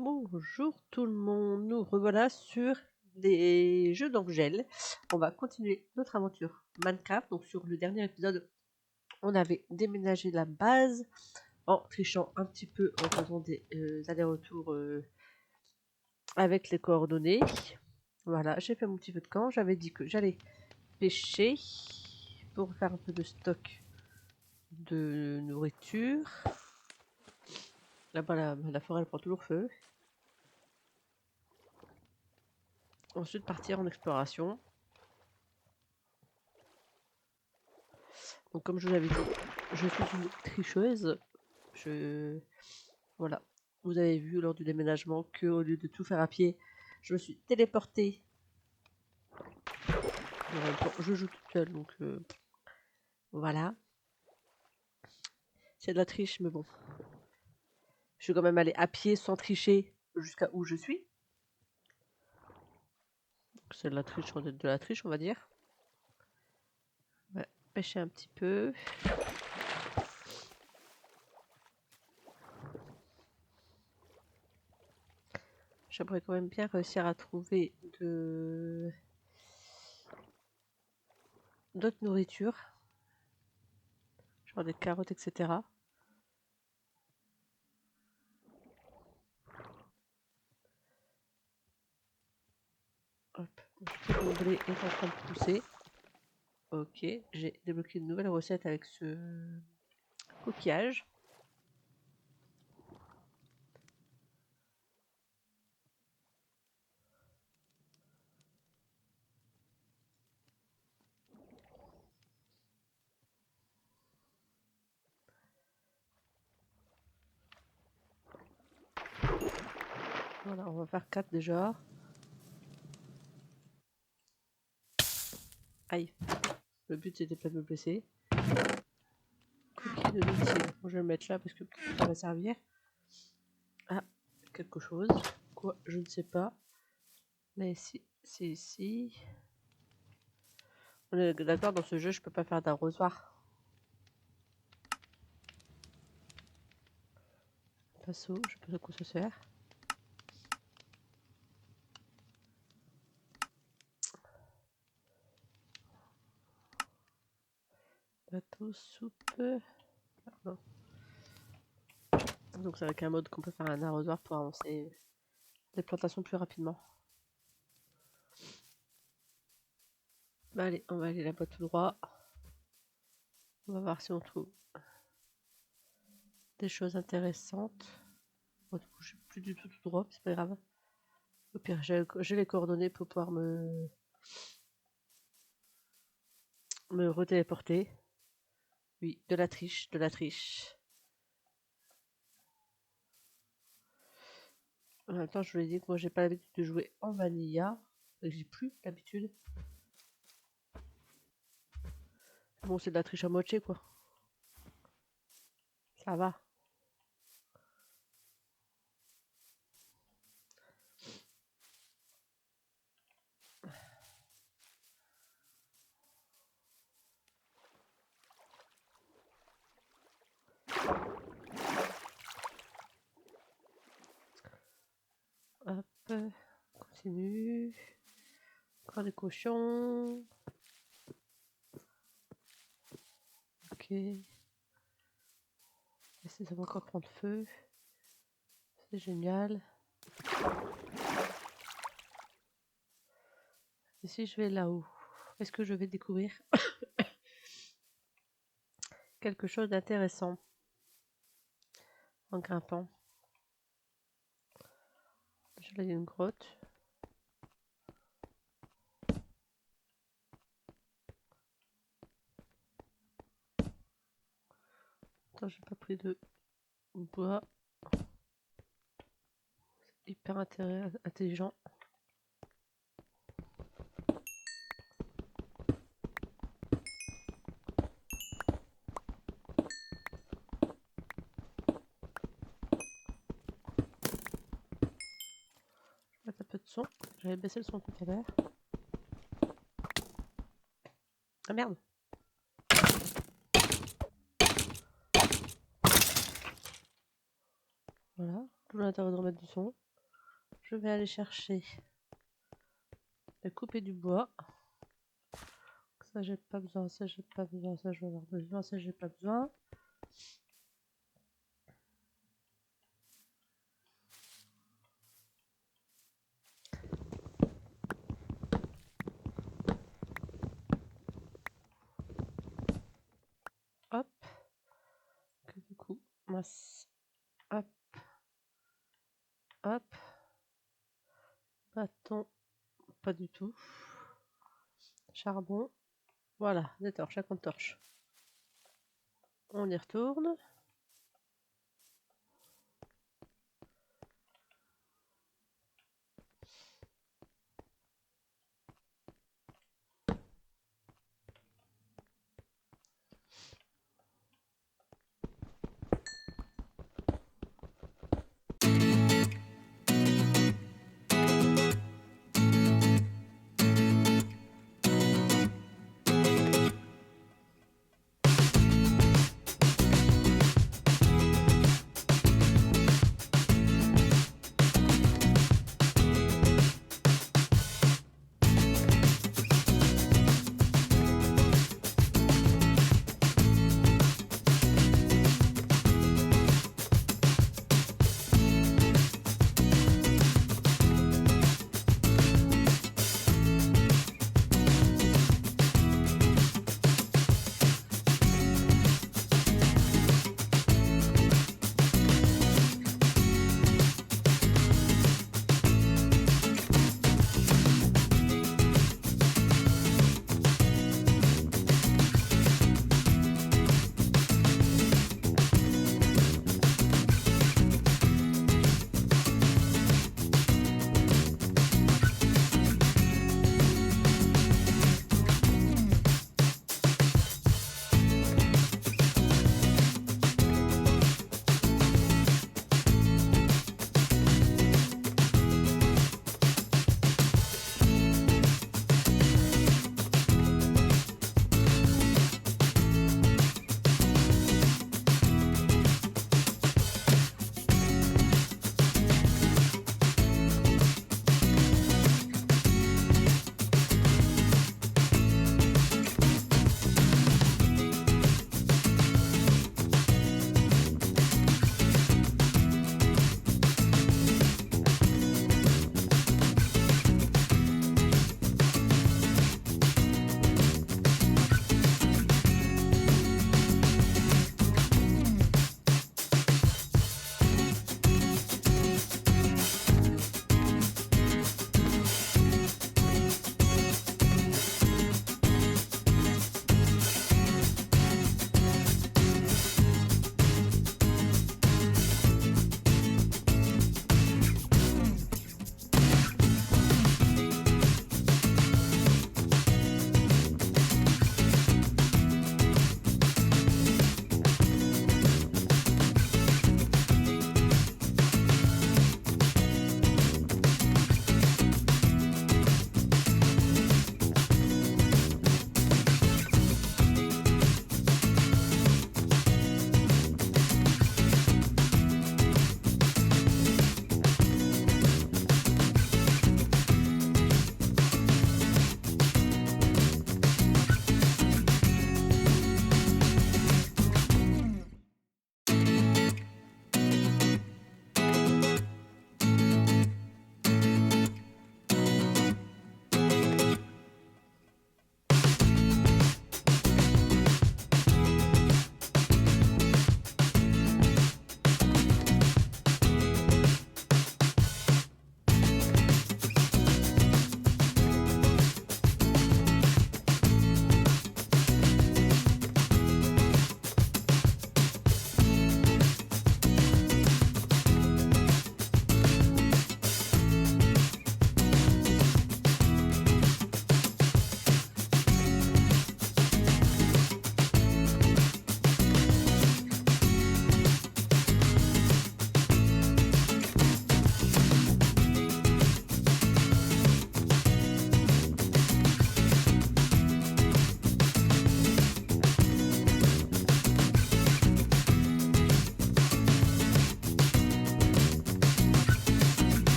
Bonjour tout le monde, nous revoilà sur des jeux d'Angèle. On va continuer notre aventure Minecraft. Donc sur le dernier épisode, on avait déménagé la base en trichant un petit peu en faisant des allers-retours avec les coordonnées. Voilà, j'ai fait mon petit feu de camp. J'avais dit que j'allais pêcher pour faire un peu de stock de nourriture. Là-bas, la forêt elle prend toujours feu. Ensuite, partir en exploration. Donc, comme je vous l'avais dit, je suis une tricheuse. Voilà. Vous avez vu lors du déménagement qu'au lieu de tout faire à pied, je me suis téléportée. En même temps, je joue toute seule, donc voilà. C'est de la triche, mais bon. Je suis quand même allée à pied sans tricher jusqu'à où je suis. C'est de la triche, on va dire. Ouais, pêcher un petit peu. J'aimerais quand même bien réussir à trouver d'autres nourritures. Genre des carottes, etc. Hop, mon blé est en train de pousser. Ok, j'ai débloqué une nouvelle recette avec ce coquillage. Voilà, on va faire 4 déjà. Aïe, le but c'était pas de me blesser. Coquille de lentille. Bon, je vais le mettre là parce que ça va servir. Ah, quelque chose. Quoi, je ne sais pas. Mais si, c'est ici. On est d'accord, dans ce jeu, je peux pas faire d'arrosoir. Pinceau, je sais pas de quoi ça sert. Bateau, soupe. Ah, non. Donc c'est avec un mode qu'on peut faire un arrosoir pour avancer les plantations plus rapidement. Bah allez, on va aller là-bas tout droit. On va voir si on trouve des choses intéressantes. Bon, du coup, je suis plus du tout droit, c'est pas grave. Au pire, j'ai les coordonnées pour pouvoir me retéléporter. Oui, de la triche, de la triche. En même temps, je vous l'ai dit que moi, j'ai pas l'habitude de jouer en vanilla. J'ai plus l'habitude. Bon, c'est de la triche à moitié, quoi. Ça va. Hop, on continue. Encore des cochons. Ok. Ça va encore prendre feu. C'est génial. Et si je vais là-haut, est-ce que je vais découvrir quelque chose d'intéressant en grimpant? Je vais une grotte. Attends, j'ai pas pris de bois. C'est hyper intelligent. Un peu de son. J'avais baissé le son tout à l'heure. Ah merde! Voilà, tout l'intérêt de remettre du son. je vais aller chercher et couper du bois. Ça, j'ai pas besoin, ça, j'ai pas besoin, ça, je vais avoir besoin, ça, j'ai pas besoin. Hop. Que du coup, masse. Hop. Hop. Bâton. Pas du tout. Charbon. Voilà, des torches, 50 torches. On y retourne.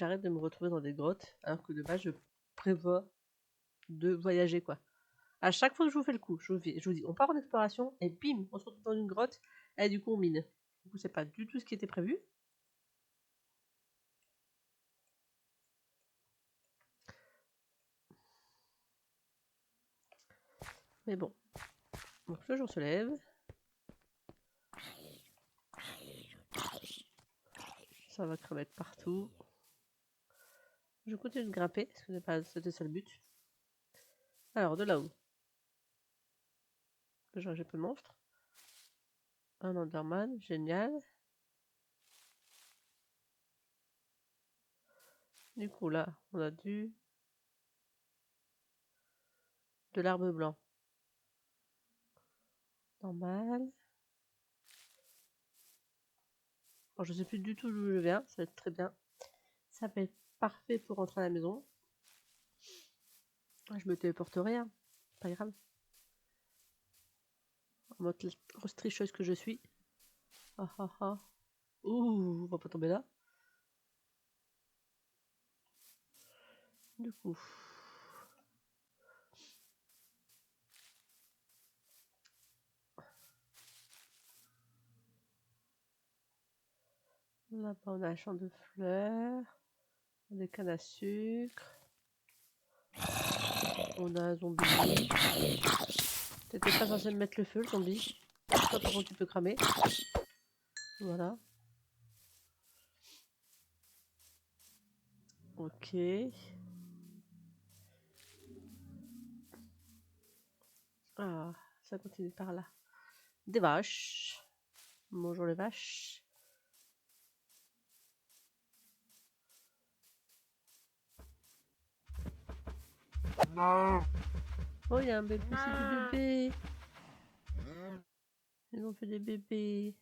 j'arrête de me retrouver dans des grottes, alors que de base, je prévois de voyager, quoi. À chaque fois que je vous fais le coup, je vous dis, on part en exploration, et bim, on se retrouve dans une grotte, et du coup, on mine. Du coup, c'est pas du tout ce qui était prévu. Mais bon. Donc, le jour se lève. Ça va crever partout. Je continue de grimper, parce que c'était ça le but. Alors, de là-haut. J'ai peu de monstres. Un Enderman, génial. Du coup, là, on a de l'arbre blanc. Normal. Alors, je sais plus du tout d'où je viens, ça va être très bien. Ça va être parfait pour rentrer à la maison. Je me téléporterai, hein. Pas grave. En mode grosse tricheuse que je suis. Ah ah ah. Ouh, on va pas tomber là. Du coup. Là-bas, on a un champ de fleurs. Des cannes à sucre. On a un zombie. T'étais pas censé me mettre le feu, le zombie. Toi, par contre, tu peux cramer. Voilà. Ok. Ah, ça continue par là. Des vaches. Bonjour les vaches. Non. Oh, il y a un bébé, c'est des bébés. Ils ont fait des bébés.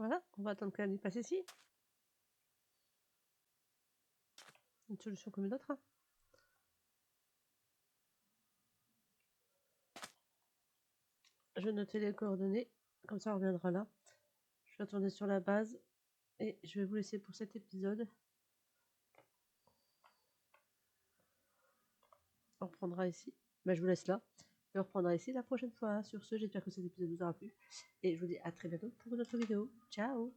Voilà, on va attendre qu'elle passe ici. Une solution comme une autre. Hein. Je vais noter les coordonnées, comme ça on reviendra là. Je vais retourner sur la base et je vais vous laisser pour cet épisode. On reprendra ici. Ben, je vous laisse là. Et on reprendra ici la prochaine fois. Sur ce, j'espère que cet épisode vous aura plu. Et je vous dis à très bientôt pour une autre vidéo. Ciao!